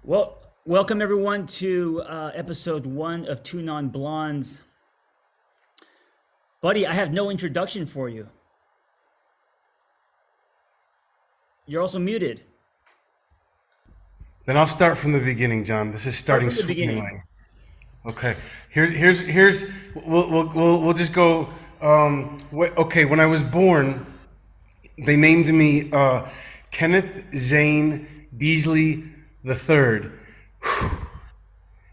Well, welcome everyone to episode 1 of Two Non-Blondes. Buddy, I have no introduction for you. You're also muted. Then I'll start from the beginning, John. This is starting swimmingly. Okay. Here's. We'll just go. Okay. When I was born, they named me Kenneth Zane Beasley III.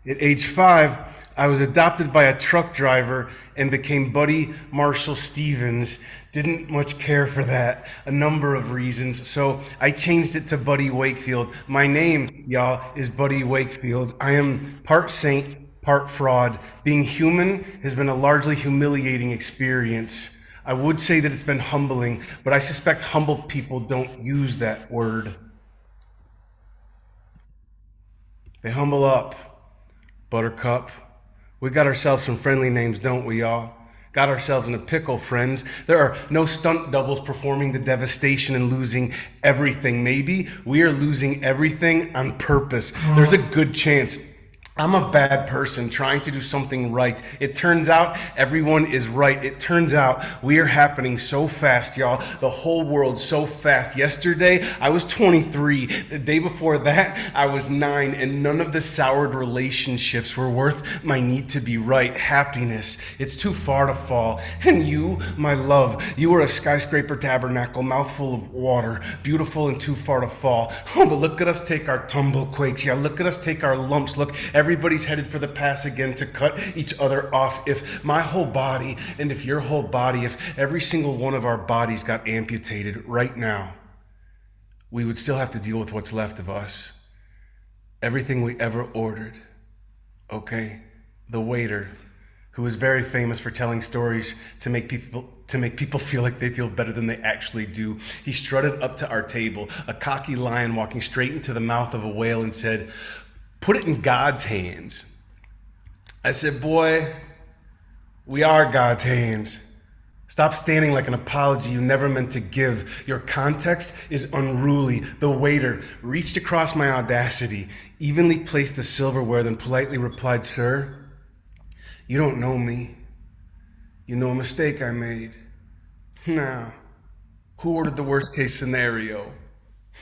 At age 5, I was adopted by a truck driver and became Buddy Marshall Stevens. Didn't much care for that, a number of reasons, so I changed it to Buddy Wakefield. My name, y'all, is Buddy Wakefield. I am part saint, part fraud. Being human has been a largely humiliating experience. I would say that it's been humbling, but I suspect humble people don't use that word. They humble up. Buttercup. We got ourselves some friendly names, don't we, y'all? Got ourselves in a pickle, friends. There are no stunt doubles performing the devastation and losing everything. Maybe we are losing everything on purpose. There's a good chance I'm a bad person trying to do something right. It turns out everyone is right. It turns out we are happening so fast, y'all. The whole world so fast. Yesterday, I was 23. The day before that, I was 9. And none of the soured relationships were worth my need to be right. Happiness, it's too far to fall. And you, my love, you are a skyscraper tabernacle, mouthful of water, beautiful and too far to fall. Oh, but look at us take our tumble quakes. Yeah, look at us take our lumps. Look, everybody's headed for the pass again to cut each other off. If my whole body and if your whole body, if every single one of our bodies got amputated right now, we would still have to deal with what's left of us. Everything we ever ordered. Okay? The waiter, who was very famous for telling stories to make people feel like they feel better than they actually do. He strutted up to our table, a cocky lion walking straight into the mouth of a whale, and said, "Put it in God's hands." I said, "Boy, we are God's hands. Stop standing like an apology you never meant to give. Your context is unruly." The waiter reached across my audacity, evenly placed the silverware, then politely replied, "Sir, you don't know me. You know a mistake I made. Now, who ordered the worst case scenario?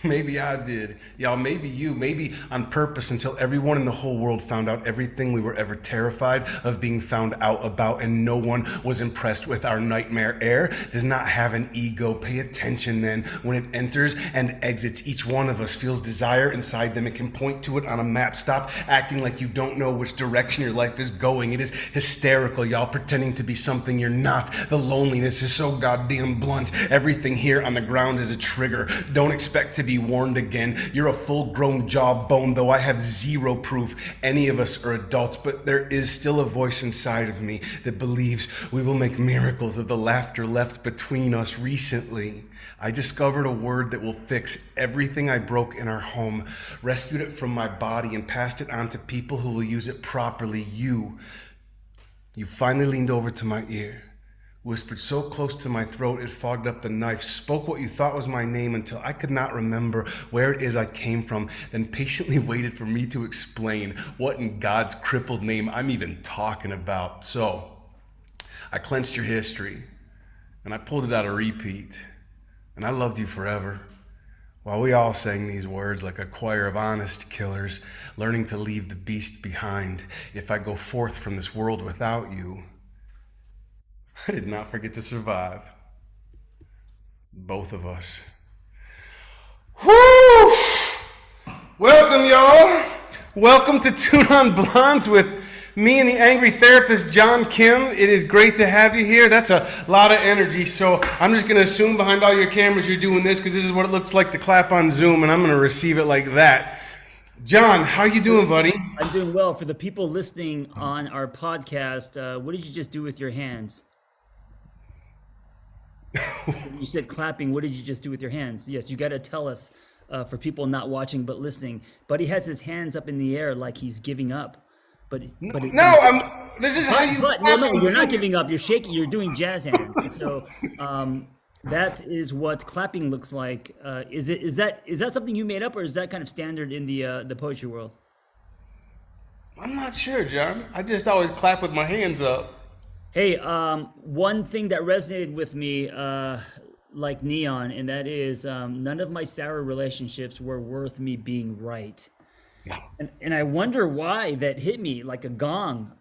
Maybe I did. Y'all, maybe you, maybe on purpose, until everyone in the whole world found out everything we were ever terrified of being found out about, and no one was impressed with our nightmare. Air does not have an ego. Pay attention then. When it enters and exits, each one of us feels desire inside them and can point to it on a map. Stop acting like you don't know which direction your life is going. It is hysterical, y'all, pretending to be something you're not. The loneliness is so goddamn blunt. Everything here on the ground is a trigger. Don't expect to be warned again. You're a full-grown jawbone, though I have zero proof any of us are adults, but there is still a voice inside of me that believes we will make miracles of the laughter left between us. Recently, I discovered a word that will fix everything I broke in our home, rescued it from my body, and passed it on to people who will use it properly. You finally leaned over to my ear, whispered so close to my throat it fogged up the knife, spoke what you thought was my name until I could not remember where it is I came from, then patiently waited for me to explain what in God's crippled name I'm even talking about. So I clenched your history and I pulled it out of repeat, and I loved you forever. While we all sang these words like a choir of honest killers, learning to leave the beast behind. If I go forth from this world without you, I did not forget to survive. Both of us. Woo! Welcome, y'all. Welcome to Two Non-Blondes with me and the angry therapist, John Kim. It is great to have you here. That's a lot of energy, so I'm just going to assume behind all your cameras you're doing this because this is what it looks like to clap on Zoom, and I'm going to receive it like that. John, how you doing, buddy? I'm doing well. For the people listening on our podcast, what did you just do with your hands? You said clapping. What did you just do with your hands? Yes, you got to tell us for people not watching but listening. But he has his hands up in the air like he's giving up. This is how you. No, you're not giving up. You're shaking. You're doing jazz hands. And so that is what clapping looks like. Is that something you made up, or is that kind of standard in the poetry world? I'm not sure, John. I just always clap with my hands up. Hey, one thing that resonated with me, like neon, and that is none of my sour relationships were worth me being right. Yeah. And I wonder why that hit me like a gong.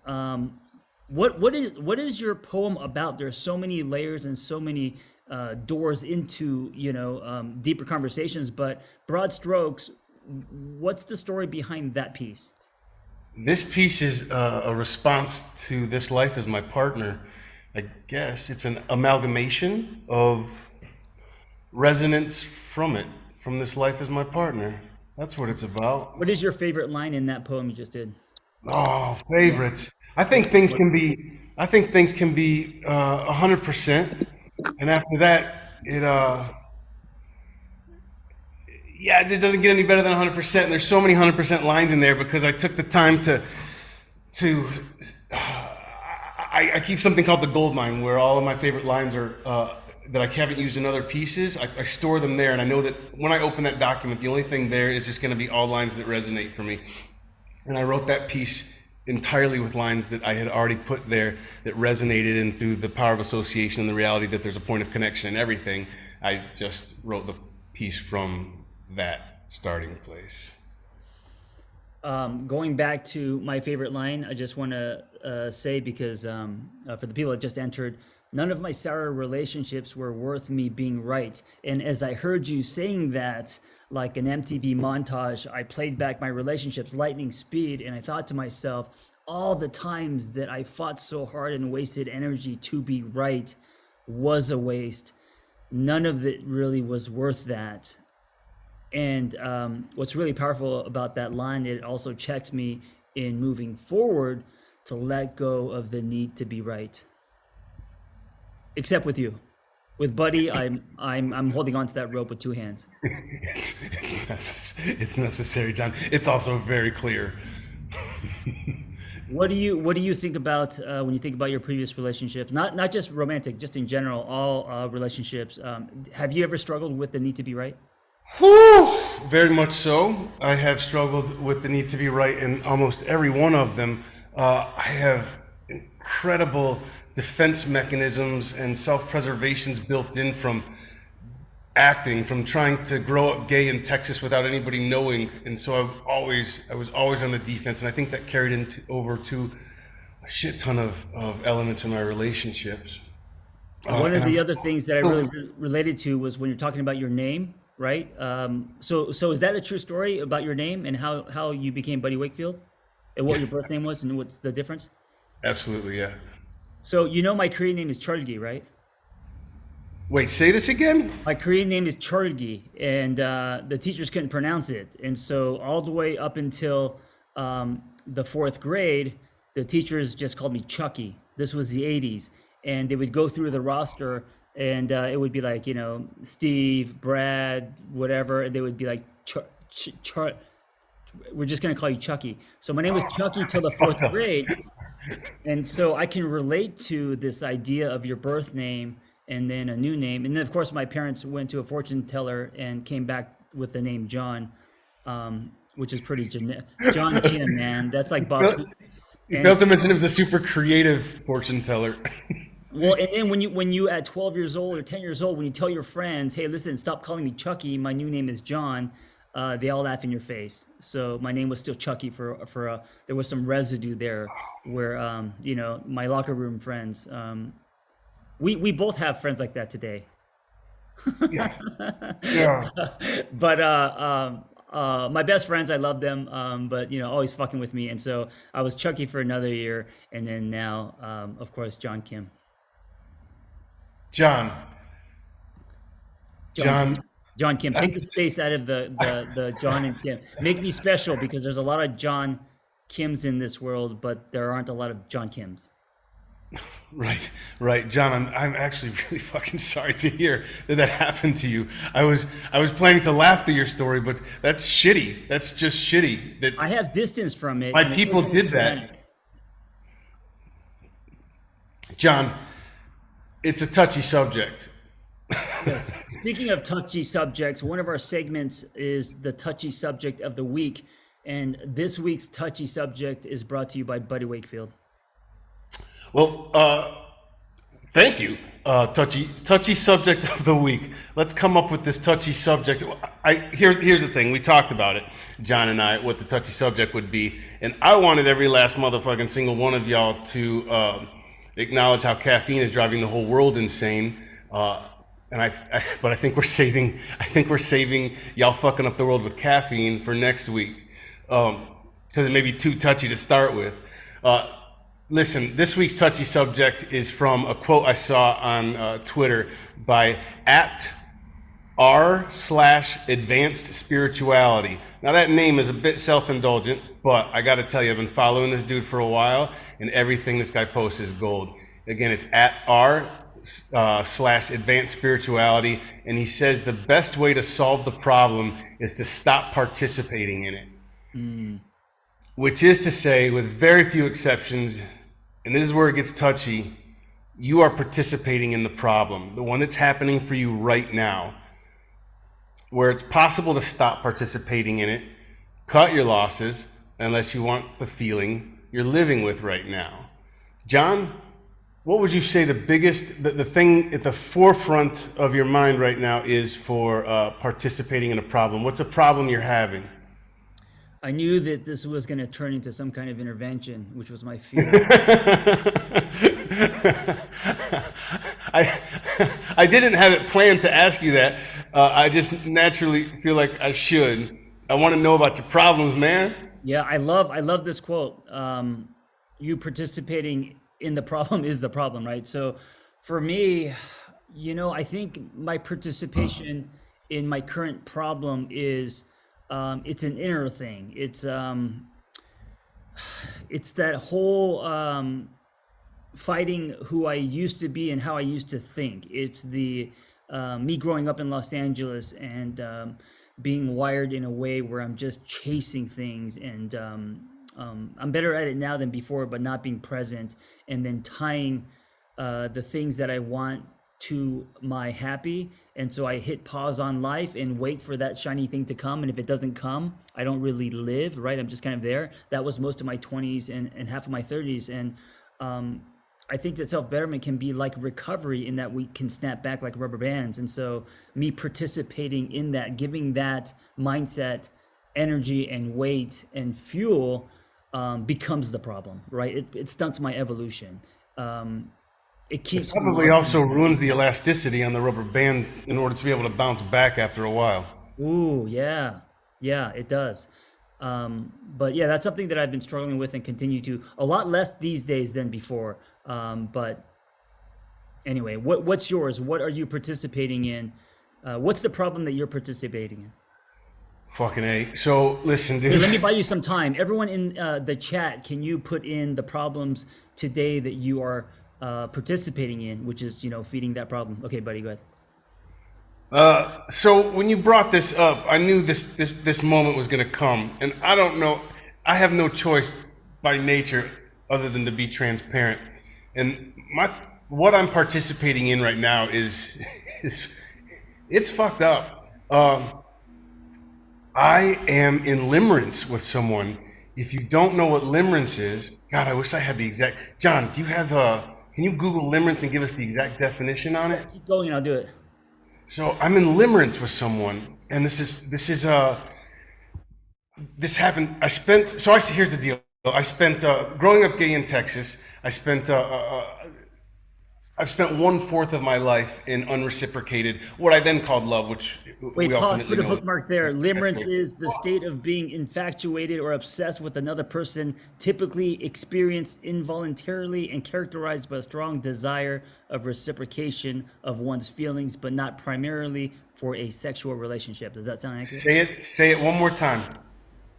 What is your poem about? There's so many layers and so many doors into deeper conversations. But broad strokes, what's the story behind that piece? This piece is a response to This Life Is My Partner. I guess it's an amalgamation of resonance from it, from This Life Is My Partner. That's what it's about. What is your favorite line in that poem you just did? Oh, favorites. I think things can be. I think things can be 100%, and after that, it just doesn't get any better than 100%. And there's so many 100% lines in there because I took the time to. I keep something called the gold mine, where all of my favorite lines are that I haven't used in other pieces. I store them there, and I know that when I open that document, the only thing there is just going to be all lines that resonate for me. And I wrote that piece entirely with lines that I had already put there that resonated, and through the power of association and the reality that there's a point of connection in everything, I just wrote the piece from that starting place. Going back to my favorite line, I just want to say, because for the people that just entered, none of my sour relationships were worth me being right. And as I heard you saying that, like an MTV montage, I played back my relationships lightning speed, and I thought to myself, all the times that I fought so hard and wasted energy to be right was a waste. None of it really was worth that. And what's really powerful about that line, it also checks me in moving forward to let go of the need to be right. Except with you. With Buddy, I'm holding on to that rope with two hands. It's necessary, John. It's also very clear. What do you think about when you think about your previous relationships? Not just romantic, just in general, all relationships. Have you ever struggled with the need to be right? Whew, very much so. I have struggled with the need to be right in almost every one of them. I have incredible defense mechanisms and self-preservations built in from acting, from trying to grow up gay in Texas without anybody knowing, and so I was always on the defense, and I think that carried over to a shit ton of elements in my relationships. One of the other things that I really related to was when you're talking about your name, right? So is that a true story about your name and how you became Buddy Wakefield, and what your birth name was and what's the difference? Absolutely, yeah. So my Korean name is Chulgi, right? Wait, say this again? My Korean name is Chulgi, and the teachers couldn't pronounce it. And so all the way up until the fourth grade, the teachers just called me Chucky. This was the 80s. And they would go through the roster, and it would be like, Steve, Brad, whatever. And they would be like, we're just going to call you Chucky. So my name was Chucky till the fourth grade. And so I can relate to this idea of your birth name and then a new name. And then, of course, my parents went to a fortune teller and came back with the name John, which is pretty generic. John Kim, man. That's like Bob. You failed to mention it was a super creative fortune teller. Well, and then when you at 12 years old or 10 years old, when you tell your friends, hey, listen, stop calling me Chucky, my new name is John, they all laugh in your face. So my name was still Chucky for there was some residue there where, my locker room friends, we both have friends like that today. Yeah. Yeah. But my best friends, I love them, but always fucking with me. And so I was Chucky for another year, and then now, of course, John Kim. John Kim. Take the space out of the John and Kim. Make me special, because there's a lot of John Kims in this world, but there aren't a lot of John Kims. Right, John. I'm actually really fucking sorry to hear that happened to you. I was planning to laugh at your story, but that's shitty. That's just shitty. That I have distance from it. My people did that. John, it's a touchy subject. Yes. Speaking of touchy subjects, one of our segments is the touchy subject of the week. And this week's touchy subject is brought to you by Buddy Wakefield. Well, thank you. Touchy subject of the week. Let's come up with this touchy subject. Here's the thing. We talked about it, John and I, what the touchy subject would be, and I wanted every last motherfucking single one of y'all to acknowledge how caffeine is driving the whole world insane. But I think we're saving y'all fucking up the world with caffeine for next week, because it may be too touchy to start with. Listen, this week's touchy subject is from a quote I saw on Twitter by @r/AdvancedSpirituality. Now that name is a bit self-indulgent, but I got to tell you, I've been following this dude for a while, and everything this guy posts is gold. Again, it's @r/AdvancedSpirituality, and he says the best way to solve the problem is to stop participating in it. Which is to say, with very few exceptions, and this is where it gets touchy, you are participating in the problem, the one that's happening for you right now. Where it's possible to stop participating in it, cut your losses, unless you want the feeling you're living with right now. John, what would you say the thing at the forefront of your mind right now is for participating in a problem? What's a problem you're having? I knew that this was going to turn into some kind of intervention, which was my fear. I didn't have it planned to ask you that. I just naturally feel like I should. I want to know about your problems, man. Yeah, I love this quote. You participating in the problem is the problem, right? So for me, I think my participation in my current problem is it's an inner thing. It's that whole fighting who I used to be and how I used to think. It's the me growing up in Los Angeles and being wired in a way where I'm just chasing things, and I'm better at it now than before, but not being present, and then tying the things that I want to my happy. And so I hit pause on life and wait for that shiny thing to come. And if it doesn't come, I don't really live, right? I'm just kind of there. That was most of my 20s and half of my 30s. And I think that self-betterment can be like recovery, in that we can snap back like rubber bands. And so me participating in that, giving that mindset energy and weight and fuel becomes the problem, right? It stunts my evolution. It probably also ruins the elasticity on the rubber band in order to be able to bounce back after a while. Ooh, yeah, it does. But yeah, that's something that I've been struggling with and continue to, a lot less these days than before. But anyway, what's yours? What are you participating in? What's the problem that you're participating in? Fucking A. So listen, dude. Hey, let me buy you some time. Everyone in the chat, can you put in the problems today that you are participating in, which is, feeding that problem? Okay, buddy, go ahead. So when you brought this up, I knew this moment was going to come, and I don't know. I have no choice by nature other than to be transparent. And what I'm participating in right now is it's fucked up. I am in limerence with someone. If you don't know what limerence is, God, I wish I had the exact. John, do you have can you Google limerence and give us the exact definition on it? Keep going, I'll do it. So I'm in limerence with someone, and this happened. Here's the deal. I spent growing up gay in Texas. I've spent 1/4 of my life in unreciprocated, what I then called love, which Wait, we pause, ultimately put a know. bookmark there. Limerence is the state of being infatuated or obsessed with another person, typically experienced involuntarily and characterized by a strong desire of reciprocation of one's feelings, but not primarily for a sexual relationship. Does that sound accurate? Say it one more time.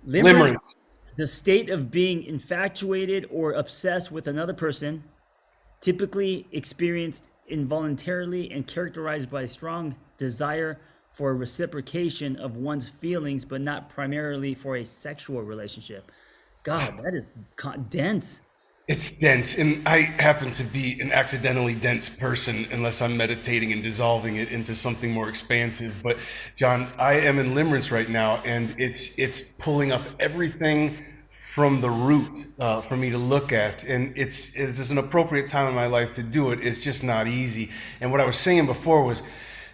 Limerence. The state of being infatuated or obsessed with another person, typically experienced involuntarily and characterized by a strong desire for reciprocation of one's feelings, but not primarily for a sexual relationship. God, that is dense. It's dense, and I happen to be an accidentally dense person unless I'm meditating and dissolving it into something more expansive. But John, I am in limerence right now, and it's pulling up everything from the root for me to look at, and it's just an appropriate time in my life to do it. It's just not easy. And what I was saying before was,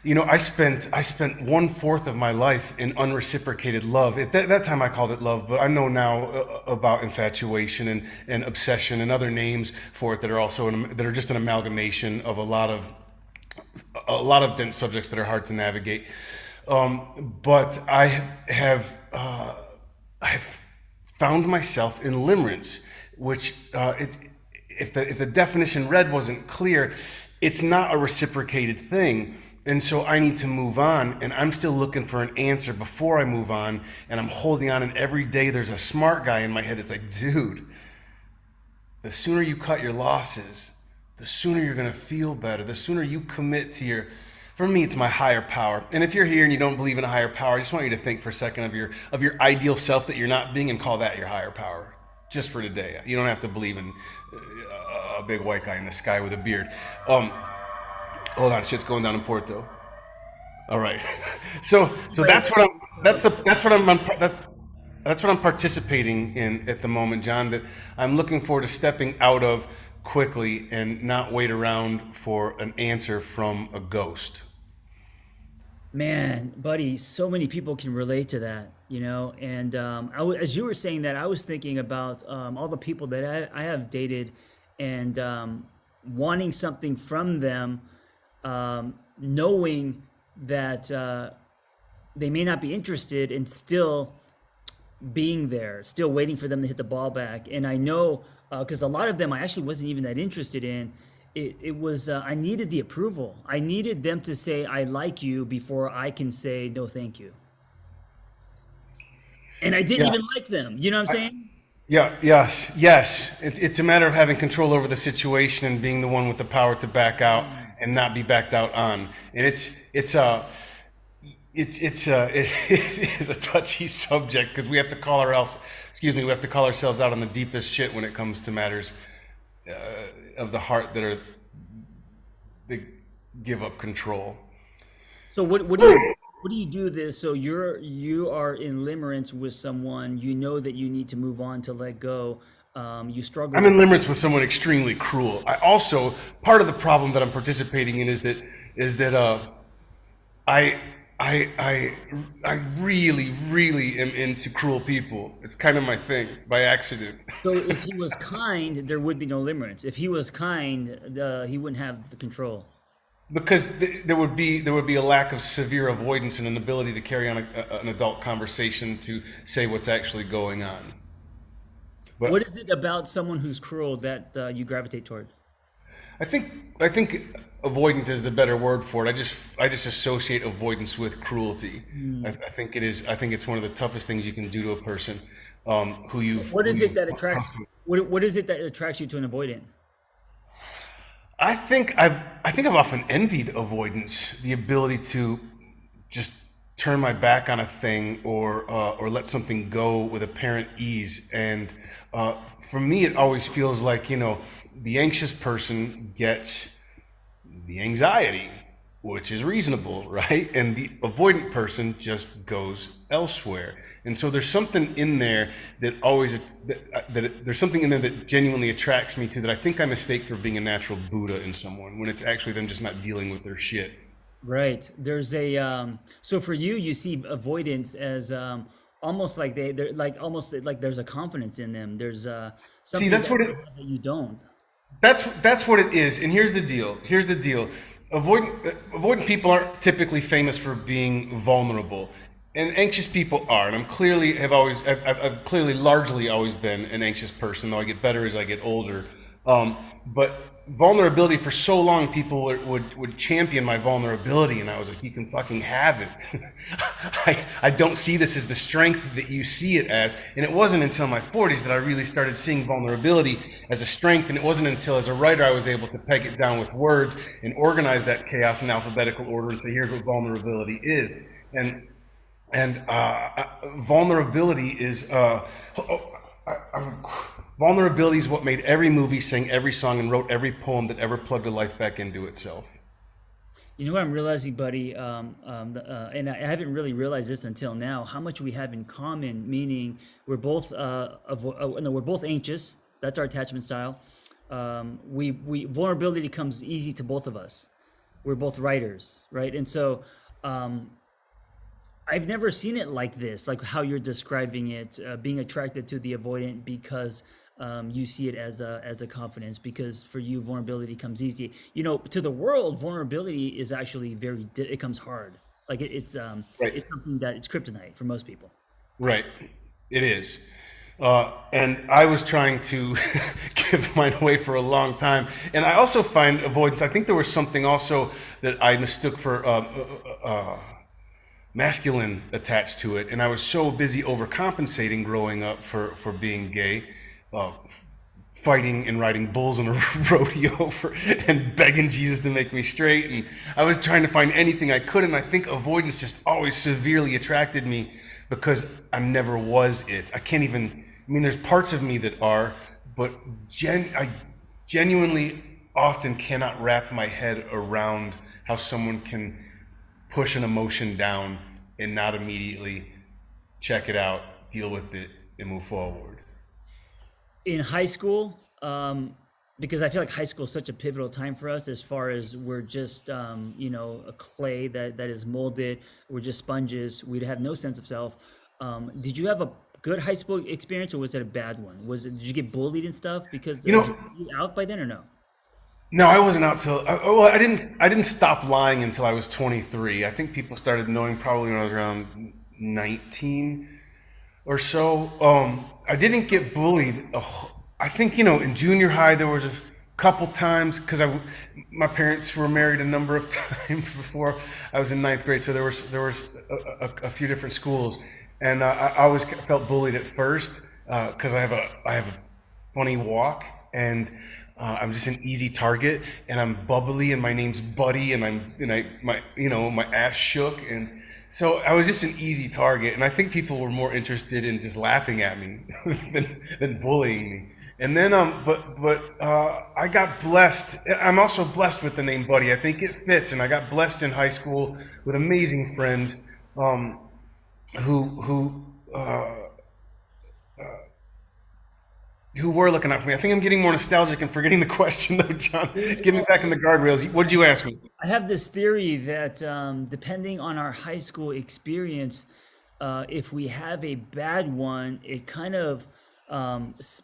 I spent 1/4 of my life in unreciprocated love. At that time, I called it love, but I know now about infatuation and obsession and other names for it that are also that are just an amalgamation of a lot of dense subjects that are hard to navigate. But I've found myself in limerence, which if the definition read wasn't clear, it's not a reciprocated thing. And so I need to move on, and I'm still looking for an answer before I move on, and I'm holding on, and every day there's a smart guy in my head that's like, dude, the sooner you cut your losses, the sooner you're going to feel better, the sooner you commit to for me, it's my higher power. And if you're here and you don't believe in a higher power, I just want you to think for a second of your ideal self that you're not being, and call that your higher power, just for today. You don't have to believe in a big white guy in the sky with a beard. Hold on, shit's going down in Porto. All right, so that's what I'm participating in at the moment, John. That I'm looking forward to stepping out of quickly and not wait around for an answer from a ghost. Man, buddy, so many people can relate to that, you know. And as you were saying that, I was thinking about all the people that I have dated, and wanting something from them, knowing that they may not be interested, and still being there, still waiting for them to hit the ball back. And I know, because a lot of them I actually wasn't even that interested in. It was, I needed the approval. I needed them to say, I like you, before I can say, no, thank you. And I didn't Yeah. even like them. You know what I'm saying? Yeah, yes. It's a matter of having control over the situation and being the one with the power to back out and not be backed out on. And it is a touchy subject, because we have to call ourselves out on the deepest shit when it comes to matters of the heart that give up control. So what do you do this? So you are in limerence with someone, you know that you need to move on, to let go. You struggle I'm with. in limerence with someone extremely cruel. I also, part of the problem that I'm participating in is that I I really, really am into cruel people. It's kind of my thing by accident. So if he was kind, there would be no limerence. If he was kind, he wouldn't have the control. Because there would be a lack of severe avoidance and an ability to carry on an adult conversation to say what's actually going on. What But is it about someone who's cruel that you gravitate toward? I think avoidant is the better word for it. I just associate avoidance with cruelty. I think it is. I think it's one of the toughest things you can do to a person who you've What who is it you've that attracts? What is it that attracts you to an avoidant? I think I've often envied avoidance, the ability to just turn my back on a thing or let something go with apparent ease. And for me, it always feels like the anxious person gets the anxiety, which is reasonable, right? And the avoidant person just goes elsewhere. And so there's something in there that there's something in there that genuinely attracts me to, that I think I mistake for being a natural Buddha in someone, when it's actually them just not dealing with their shit. Right. There's a so for you, you see avoidance as almost like they're like almost like there's a confidence in them. There's See, something that they have that you don't. that's what it is. And here's the deal. Avoidant people aren't typically famous for being vulnerable, and anxious people are. And I've clearly largely always been an anxious person, though I get better as I get older. But vulnerability, for so long, people would champion my vulnerability, and I was like, you can fucking have it. I don't see this as the strength that you see it as. And it wasn't until my 40s that I really started seeing vulnerability as a strength. And it wasn't until, as a writer, I was able to peg it down with words and organize that chaos in alphabetical order and say, here's what vulnerability is. And vulnerability is Vulnerability is what made every movie, sang every song, and wrote every poem that ever plugged a life back into itself. You know what I'm realizing, buddy, and I haven't really realized this until now, how much we have in common. Meaning, we're both anxious. That's our attachment style. We vulnerability comes easy to both of us. We're both writers, right? And so, I've never seen it like this, like how you're describing it, being attracted to the avoidant because you see it as a confidence, because for you vulnerability comes easy. You know, to the world, vulnerability is actually it comes hard. Like it's Right. it's something that it's kryptonite for most people. Right. It is. And I was trying to give mine away for a long time. And I also find avoidance. I think there was something also that I mistook for masculine attached to it. And I was so busy overcompensating growing up for being gay, fighting and riding bulls in a rodeo and begging Jesus to make me straight. And I was trying to find anything I could. And I think avoidance just always severely attracted me because I never was it. I can't even, I mean, there's parts of me that are, but I genuinely often cannot wrap my head around how someone can push an emotion down and not immediately check it out, deal with it, and move forward. In high school, because I feel like high school is such a pivotal time for us, as far as we're just a clay that is molded. We're just sponges. We'd have no sense of self. Did you have a good high school experience, or was it a bad one? Did you get bullied and stuff? Because were you out by then or no? No, I wasn't out till I didn't stop lying until I was 23. I think people started knowing probably when I was around 19 or so. I didn't get bullied. I think in junior high there was a couple times because my parents were married a number of times before I was in ninth grade, so there was a few different schools, and I always felt bullied at first because I have a funny walk, and I'm just an easy target, and I'm bubbly, and my name's Buddy, and my ass shook, and so I was just an easy target, and I think people were more interested in just laughing at me than bullying me. And then, I got blessed. I'm also blessed with the name Buddy. I think it fits, and I got blessed in high school with amazing friends who were looking out for me. I think I'm getting more nostalgic and forgetting the question, though, John. Get me back in the guardrails. What did you ask me? I have this theory that depending on our high school experience, if we have a bad one, it kind of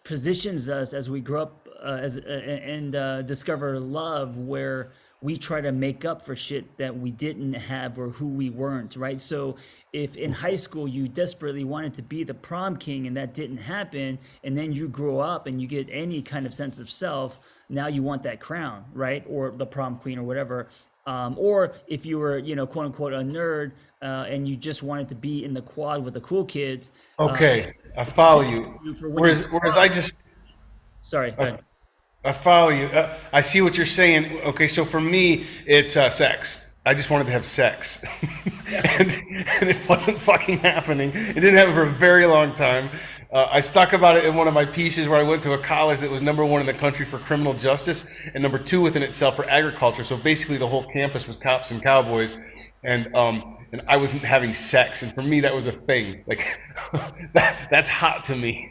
positions us as we grow up and discover love, where we try to make up for shit that we didn't have or who we weren't, right? So if in high school you desperately wanted to be the prom king and that didn't happen, and then you grow up and you get any kind of sense of self, now you want that crown, right? Or the prom queen or whatever. Or if you were, quote unquote, a nerd, and you just wanted to be in the quad with the cool kids. Okay, I follow you. Whereas I just... Sorry, go ahead. I follow you. I see what you're saying. Okay, so for me, it's sex. I just wanted to have sex. and it wasn't fucking happening. It didn't happen for a very long time. I talk about it in one of my pieces where I went to a college that was #1 in the country for criminal justice and #2 within itself for agriculture. So basically the whole campus was cops and cowboys. And I wasn't having sex, and for me that was a thing. Like that's hot to me.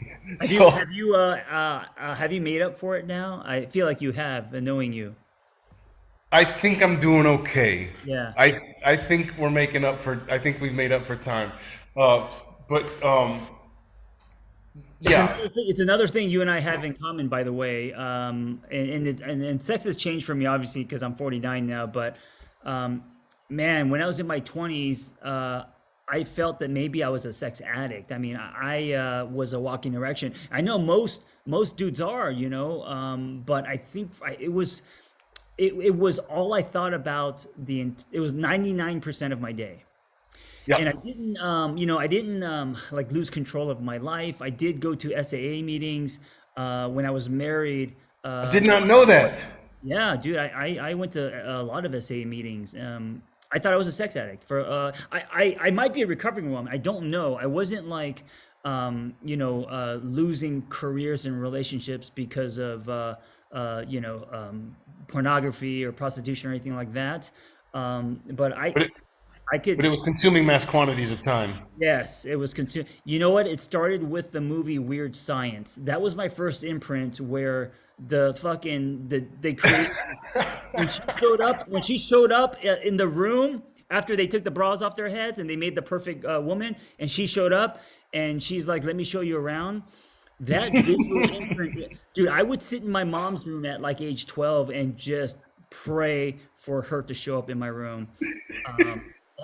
Have you made up for it now? I feel like you have, knowing you. I think I'm doing okay. Yeah. I think we're making up for. I think we've made up for time. Yeah. It's another thing you and I have in common, by the way. And sex has changed for me, obviously, because I'm 49 now. But man, when I was in my 20s, I felt that maybe I was a sex addict. I mean, I was a walking erection. I know most dudes are, but I think it was all I thought about. It was 99% of my day. Yeah. And I didn't like lose control of my life. I did go to SAA meetings when I was married. I did not know that. Yeah, dude, I went to a lot of SAA meetings. I thought I was a sex addict. I might be a recovering one. I don't know. I wasn't like losing careers and relationships because of pornography or prostitution or anything like that. But But it, I could. but it was consuming mass quantities of time. Yes, it was consumed. You know what? It started with the movie Weird Science. That was my first imprint where they created when she showed up in the room after they took the bras off their heads and they made the perfect woman, and she showed up and she's like, "Let me show you around." That visual imprint, dude. I would sit in my mom's room at like age 12 and just pray for her to show up in my room.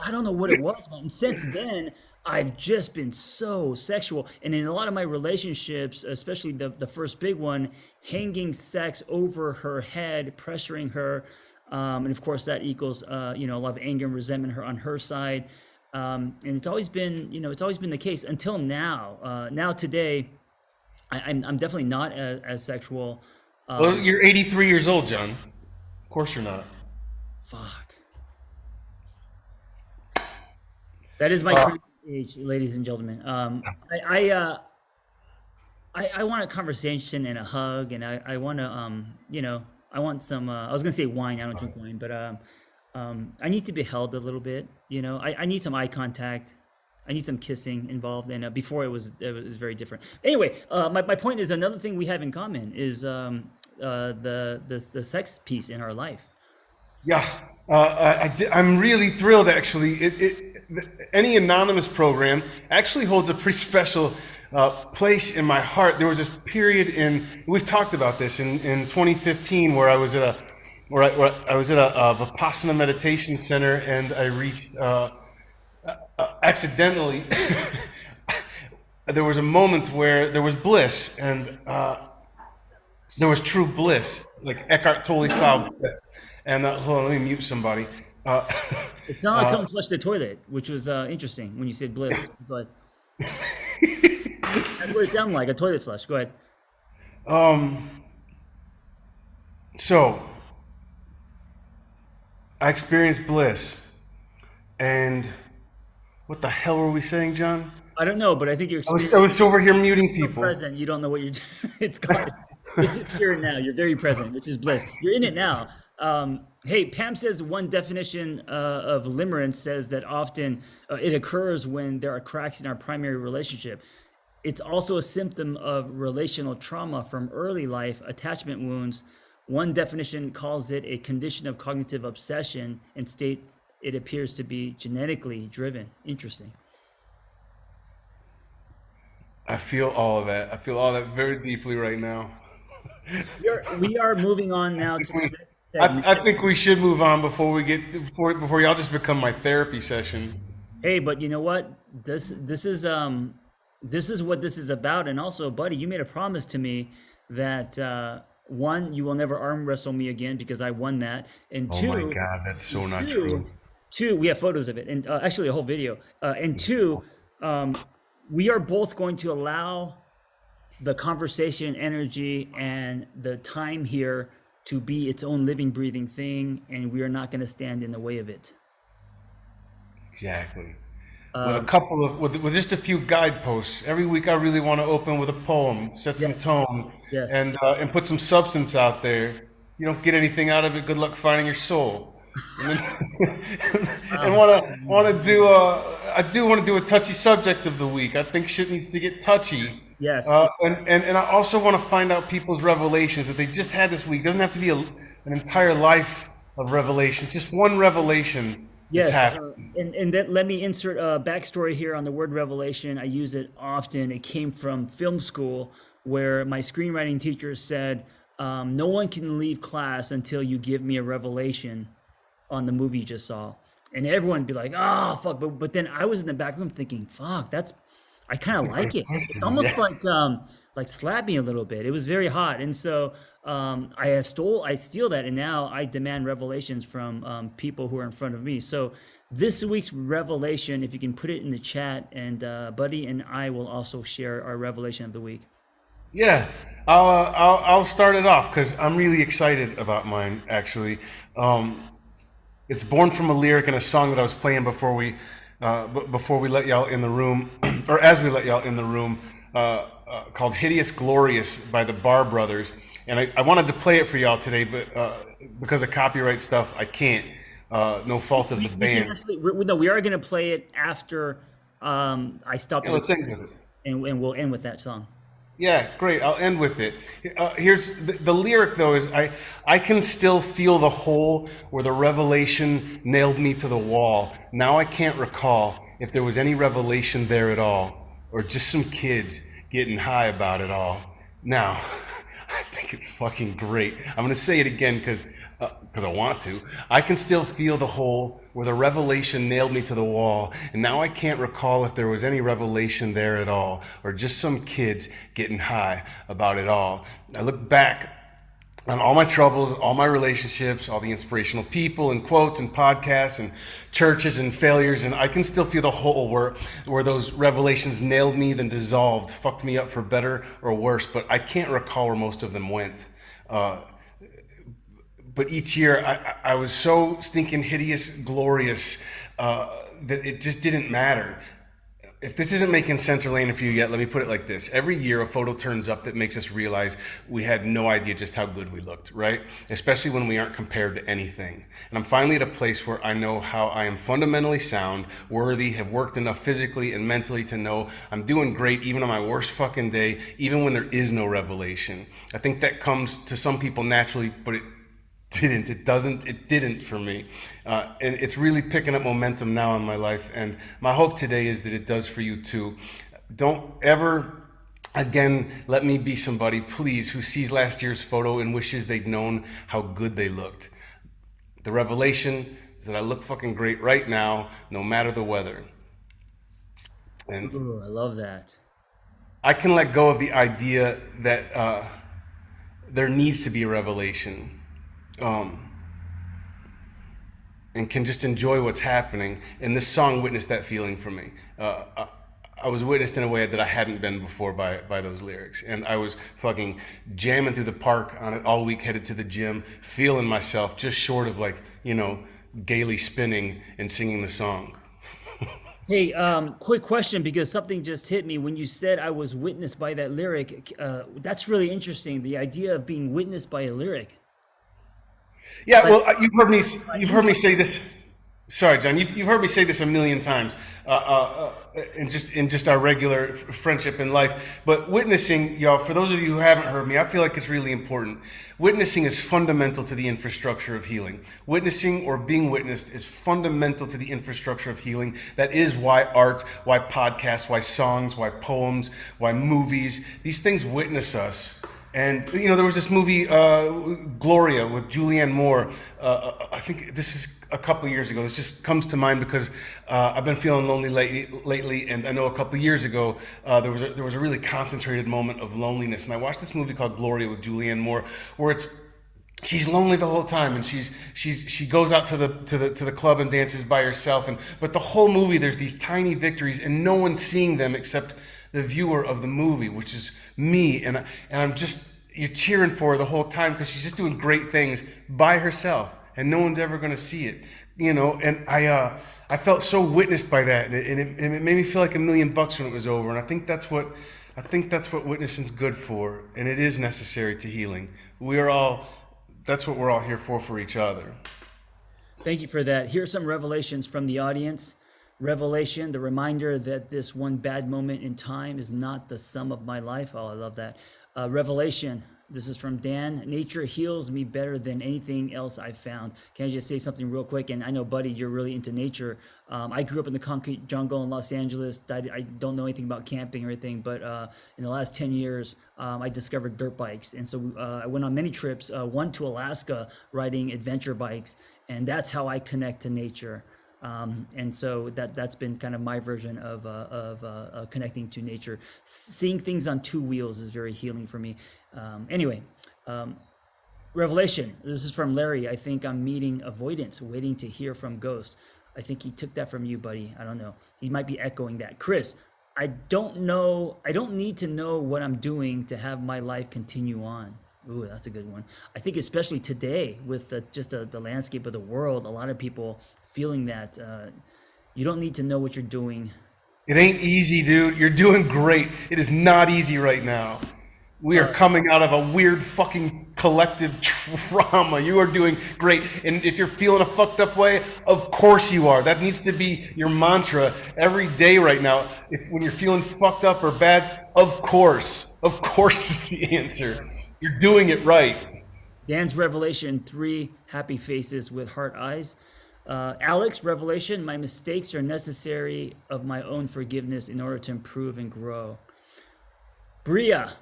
I don't know what it was, man. And since then, I've just been so sexual. And in a lot of my relationships, especially the first big one, hanging sex over her head, pressuring her. And of course, that equals, a lot of anger and resentment on her side. And it's always been the case until now. Now today, I'm definitely not as sexual. Well, you're 83 years old, John. Of course you're not. Fuck. That is my current age, ladies and gentlemen. I want a conversation and a hug, and I want to, I want some. I was gonna say wine. I don't drink wine, but I need to be held a little bit. I need some eye contact. I need some kissing involved, and before it was very different. Anyway, my point is another thing we have in common is the sex piece in our life. Yeah, I'm really thrilled, actually. Any anonymous program actually holds a pretty special place in my heart. There was this period we've talked about this in 2015 where I was at a Vipassana meditation center, and I reached accidentally there was a moment where there was bliss, and there was true bliss, like Eckhart Tolle style bliss. And hold on, let me mute somebody. It's not like someone flushed the toilet, which was interesting when you said bliss. But that's what it sounded like, a toilet flush. Go ahead. So I experienced bliss, and what the hell were we saying, John? I don't know, but I think you're. I was over here muting people. Present. You don't know what you're doing. It's called. It's just here and now. You're very present, which is bliss. You're in it now. Hey, Pam says one definition of limerence says that often it occurs when there are cracks in our primary relationship. It's also a symptom of relational trauma from early life, attachment wounds. One definition calls it a condition of cognitive obsession and states it appears to be genetically driven. Interesting. I feel all of that. I feel all that very deeply right now. We are moving on now to the next segment. I think we should move on before y'all just become my therapy session. Hey, but you know what? This is what this is about. And also, buddy, you made a promise to me that one, you will never arm wrestle me again because I won that. And two, oh my God, that's so not true. Two, we have photos of it, and actually a whole video. And two, we are both going to allow the conversation, energy, and the time here to be its own living, breathing thing, and we are not going to stand in the way of it. Exactly. With just a few guideposts. Every week, I really want to open with a poem, set some tone, and put some substance out there. If you don't get anything out of it, good luck finding your soul. And I do want to do a touchy subject of the week. I think shit needs to get touchy. Yes. And I also want to find out people's revelations that they just had this week. It doesn't have to be an entire life of revelation. Just one revelation. Yes. And then let me insert a backstory here on the word revelation. I use it often. It came from film school where my screenwriting teacher said, no one can leave class until you give me a revelation on the movie you just saw. And everyone would be like, oh, fuck. But then I was in the back room thinking, fuck, I kind of like it. It's almost like slap me a little bit. It was very hot. And so I steal that. And now I demand revelations from people who are in front of me. So this week's revelation, if you can put it in the chat, and Buddy and I will also share our revelation of the week. Yeah, I'll start it off because I'm really excited about mine, actually. It's born from a lyric in a song that I was playing before we but before we let y'all in the room, or as we let y'all in the room, called Hideous Glorious by the Barr Brothers. And I wanted to play it for y'all today, but because of copyright stuff, I can't. No fault of the We can band. actually, no, we are going to play it after I stop the Yeah, let's recording, end with it. and we'll end with that song. Yeah, great. I'll end with it. Here's the lyric, though, is I can still feel the hole where the revelation nailed me to the wall. Now I can't recall if there was any revelation there at all, or just some kids getting high about it all. Now, I think it's fucking great. I'm going to say it again because I want to. I can still feel the hole where the revelation nailed me to the wall, and now I can't recall if there was any revelation there at all, or just some kids getting high about it all. I look back on all my troubles, all my relationships, all the inspirational people and quotes and podcasts and churches and failures, and I can still feel the hole where those revelations nailed me, then dissolved, fucked me up for better or worse, but I can't recall where most of them went. But each year I was so stinking hideous, glorious, that it just didn't matter. If this isn't making sense or landing for you yet, let me put it like this. Every year a photo turns up that makes us realize we had no idea just how good we looked, right? Especially when we aren't compared to anything. And I'm finally at a place where I know how I am fundamentally sound, worthy, have worked enough physically and mentally to know I'm doing great even on my worst fucking day, even when there is no revelation. I think that comes to some people naturally, but it didn't for me. And it's really picking up momentum now in my life. And my hope today is that it does for you too. Don't ever again let me be somebody, please, who sees last year's photo and wishes they'd known how good they looked. The revelation is that I look fucking great right now, no matter the weather. And Ooh, I love that. I can let go of the idea that there needs to be a revelation. And can just enjoy what's happening. And this song witnessed that feeling for me. I was witnessed in a way that I hadn't been before by those lyrics. And I was fucking jamming through the park on it all week, headed to the gym, feeling myself just short of gaily spinning and singing the song. Hey, quick question, because something just hit me when you said I was witnessed by that lyric. That's really interesting. The idea of being witnessed by a lyric. Yeah, Like, well, you've heard me say this. Sorry, John. You've heard me say this a million times, in just our regular friendship in life. But witnessing, y'all, for those of you who haven't heard me, I feel like it's really important. Witnessing is fundamental to the infrastructure of healing. Witnessing or being witnessed is fundamental to the infrastructure of healing. That is why art, why podcasts, why songs, why poems, why movies. These things witness us. And, there was this movie, Gloria, with Julianne Moore. I think this is a couple of years ago. This just comes to mind because I've been feeling lonely lately. And I know a couple of years ago, there was a really concentrated moment of loneliness. And I watched this movie called Gloria with Julianne Moore, where she's lonely the whole time, and she goes out to the club and dances by herself. But the whole movie, there's these tiny victories, and no one's seeing them except the viewer of the movie, which is me, and I'm just, you're cheering for her the whole time because she's just doing great things by herself, and no one's ever going to see it, And I felt so witnessed by that, and it made me feel like $1 million when it was over. And I think that's what witnessing's good for, and it is necessary to healing. That's what we're all here for each other. thank you for that. Here are some revelations from the audience. Revelation, the reminder that this one bad moment in time is not the sum of my life. Oh, I love that. Revelation, this is from Dan. Nature heals me better than anything else I've found. Can I just say something real quick? And I know, buddy, you're really into nature. I grew up in the concrete jungle in Los Angeles. I don't know anything about camping or anything, but in the last 10 years, I discovered dirt bikes. And so I went on many trips, one to Alaska, riding adventure bikes. And that's how I connect to nature. And so that's been kind of my version of connecting to nature. Seeing things on two wheels is very healing for me. Anyway, Revelation. This is from Larry. I think I'm meeting avoidance, waiting to hear from Ghost. I think he took that from you, buddy. I don't know. He might be echoing that. Chris, I don't know. I don't need to know what I'm doing to have my life continue on. Ooh, that's a good one. I think especially today with the landscape of the world, a lot of people feeling that You don't need to know what you're doing. It ain't easy, dude. You're doing great. It is not easy right now. We are coming out of a weird fucking collective trauma. You are doing great. And if you're feeling a fucked up way, of course you are. That needs to be your mantra every day right now. When you're feeling fucked up or bad, of course is the answer. You're doing it right. Dan's revelation, 3 happy faces with heart eyes. Alex, revelation, my mistakes are necessary of my own forgiveness in order to improve and grow. Bria,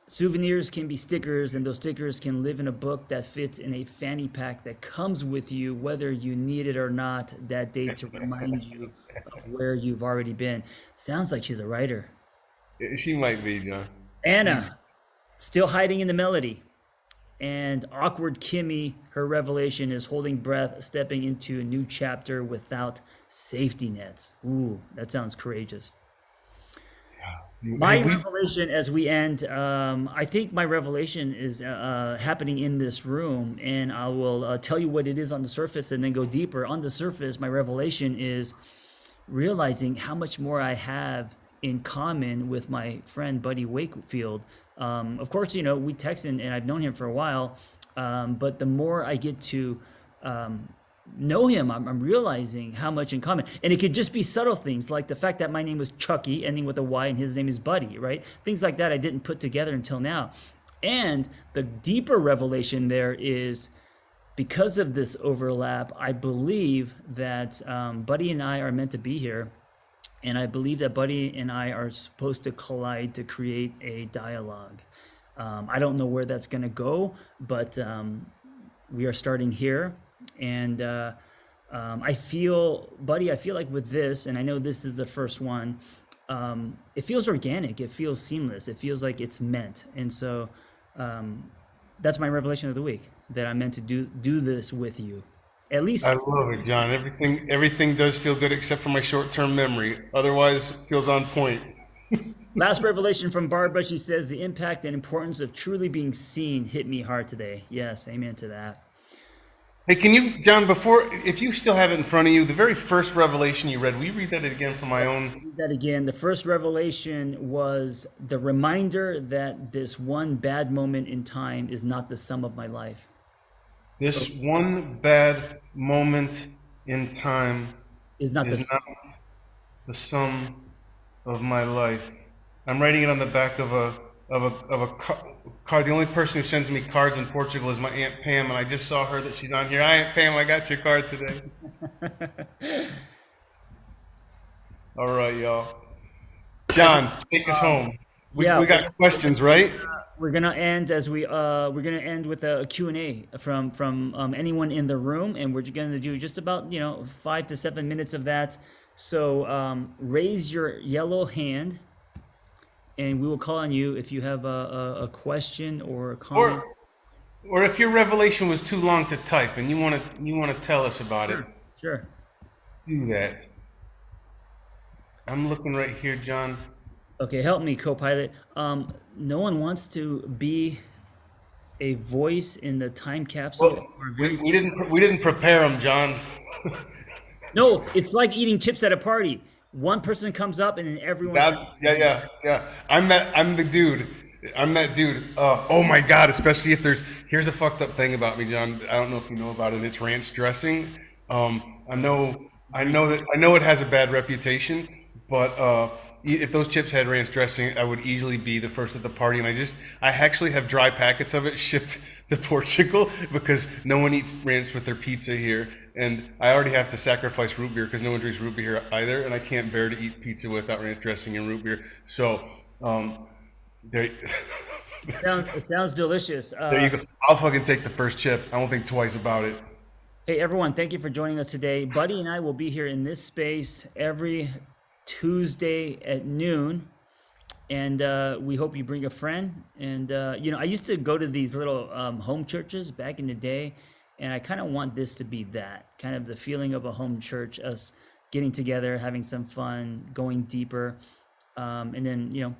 souvenirs can be stickers, and those stickers can live in a book that fits in a fanny pack that comes with you, whether you need it or not, that day to remind you of where you've already been. Sounds like she's a writer. She might be, John. Anna, still hiding in the melody. And awkward Kimmy, her revelation is holding breath, stepping into a new chapter without safety nets. Ooh, that sounds courageous. My revelation as we end, I think my revelation is happening in this room, and I will tell you what it is on the surface and then go deeper. On the surface, my revelation is realizing how much more I have in common with my friend Buddy Wakefield. Of course, you know, we text and I've known him for a while, but the more I get to know him, I'm realizing how much in common. And it could just be subtle things like the fact that my name was Chucky, ending with a Y, and his name is Buddy, right? Things like that I didn't put together until now. And the deeper revelation there is, because of this overlap, I believe that Buddy and I are meant to be here. And I believe that Buddy and I are supposed to collide to create a dialogue. I don't know where that's going to go, but we are starting here. And I feel, Buddy, I feel like with this, and I know this is the first one, it feels organic. It feels seamless. It feels like it's meant. And so that's my revelation of the week, that I'm meant to do this with you. At least I love it, John. Everything does feel good except for my short-term memory. Otherwise, it feels on point. Last revelation from Barbara. She says, the impact and importance of truly being seen hit me hard today. Yes, amen to that. Hey, can you, John, if you still have it in front of you, the very first revelation you read, will you read that again for my own? Read that again. The first revelation was the reminder that this one bad moment in time is not the sum of my life. This one bad moment in time is not the sum of my life. I'm writing it on the back of a card. The only person who sends me cards in Portugal is my Aunt Pam, and I just saw her that she's on here. Hi, Aunt Pam, I got your card today. All right, y'all. John, take us home. We got questions, right? We're gonna end with a Q&A from anyone in the room, and we're gonna do just about 5 to 7 minutes of that. So raise your yellow hand, and we will call on you if you have a question or a comment. Or if your revelation was too long to type and you want to tell us about it. Sure. Do that. I'm looking right here, John. Okay, help me, co-pilot. No one wants to be a voice in the time capsule. Well, we didn't prepare them, John. No, it's like eating chips at a party. One person comes up and then everyone. Yeah. I'm the dude. I'm that dude. Oh my God! Especially if here's a fucked up thing about me, John. I don't know if you know about it. It's ranch dressing. I know it has a bad reputation, but if those chips had ranch dressing, I would easily be the first at the party. And I actually have dry packets of it shipped to Portugal because no one eats ranch with their pizza here. And I already have to sacrifice root beer because no one drinks root beer here either. And I can't bear to eat pizza without ranch dressing and root beer. So, it sounds delicious. There you go. I'll fucking take the first chip. I won't think twice about it. Hey, everyone. Thank you for joining us today. Buddy and I will be here in this space every Tuesday at noon, and we hope you bring a friend. And I used to go to these little home churches back in the day, and I kind of want this to be that kind of the feeling of a home church, us getting together, having some fun, going deeper, and then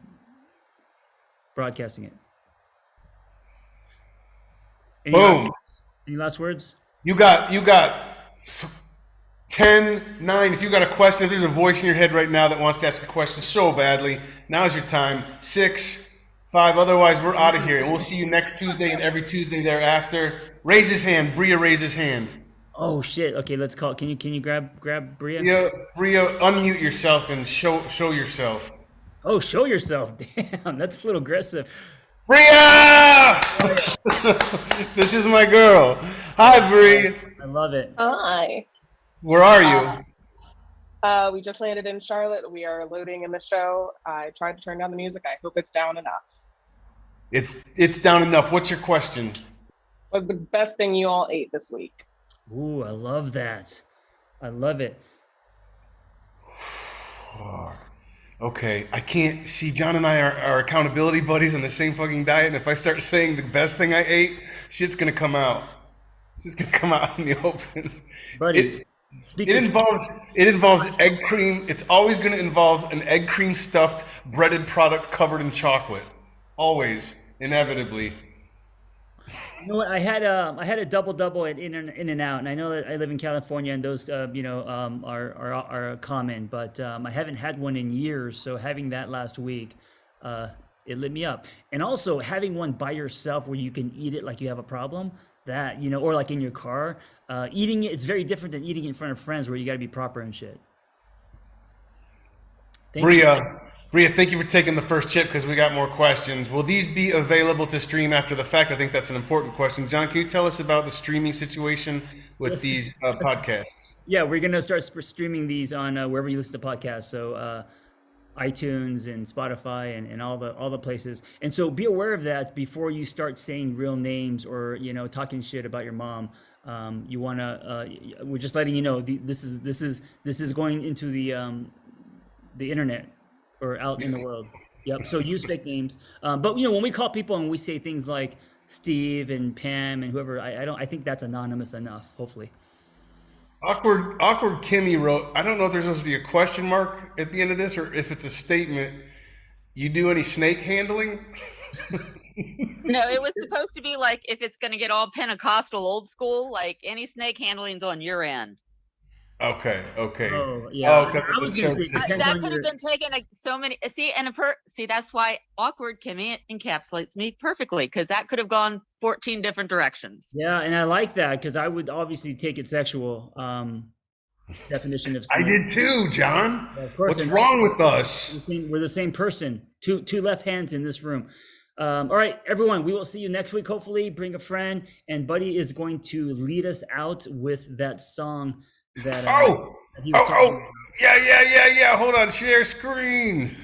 broadcasting it. Any last words? You got 10, 9. If you got a question, if there's a voice in your head right now that wants to ask a question so badly, now's your time. 6, 5. Otherwise, we're out of here. And we'll see you next Tuesday and every Tuesday thereafter. Raise his hand. Bria, raise his hand. Oh shit. Okay, let's call. Can you grab Bria? Bria, unmute yourself and show yourself. Oh, show yourself. Damn, that's a little aggressive. Bria! This is my girl. Hi, Bria. I love it. Hi. Where are you? We just landed in Charlotte. We are loading in the show. I tried to turn down the music. I hope it's down enough. It's down enough. What's your question? What's the best thing you all ate this week? Ooh, I love that. I love it. Okay, I can't see. John and I are accountability buddies on the same fucking diet, and if I start saying the best thing I ate, shit's gonna come out. It's gonna come out in the open. Buddy, it involves egg cream. It's always gonna involve an egg cream stuffed breaded product covered in chocolate. Always, inevitably. You know what? I had a double at In-N-Out, and I know that I live in California, and those are common, but I haven't had one in years. So having that last week, it lit me up. And also having one by yourself where you can eat it like you have a problem, that or like in your car, eating it's very different than eating it in front of friends where you got to be proper and shit. Bria, thank you for taking the first chip because we got more questions. Will these be available to stream after the fact? I think that's an important question. John, can you tell us about the streaming situation with these podcasts? Yeah, we're going to start streaming these on wherever you listen to podcasts. So iTunes and Spotify and all the places. And so be aware of that before you start saying real names or, talking shit about your mom. You want to, we're just letting you know, this is going into the internet. Or out in the world. Yep. So use fake names. But when we call people and we say things like Steve and Pam and whoever, I think that's anonymous enough. Hopefully. Awkward Kimmy wrote, I don't know if there's supposed to be a question mark at the end of this or if it's a statement. You do any snake handling? No, it was supposed to be like if it's going to get all Pentecostal old school, like any snake handling's on your end. Okay. Oh, yeah. I was going to say that could have been taken like so many. See, that's why awkward Kimmy encapsulates me perfectly because that could have gone 14 different directions. Yeah, and I like that because I would obviously take it sexual. Definition of. I did too, John. Yeah, of course. What's wrong with us? We're the same person. Two left hands in this room. All right, everyone. We will see you next week. Hopefully, bring a friend, and Buddy is going to lead us out with that song. That yeah. Hold on, share screen.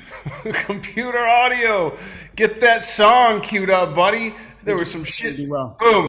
Computer audio. Get that song queued up, buddy. There was some shit. Well. Boom.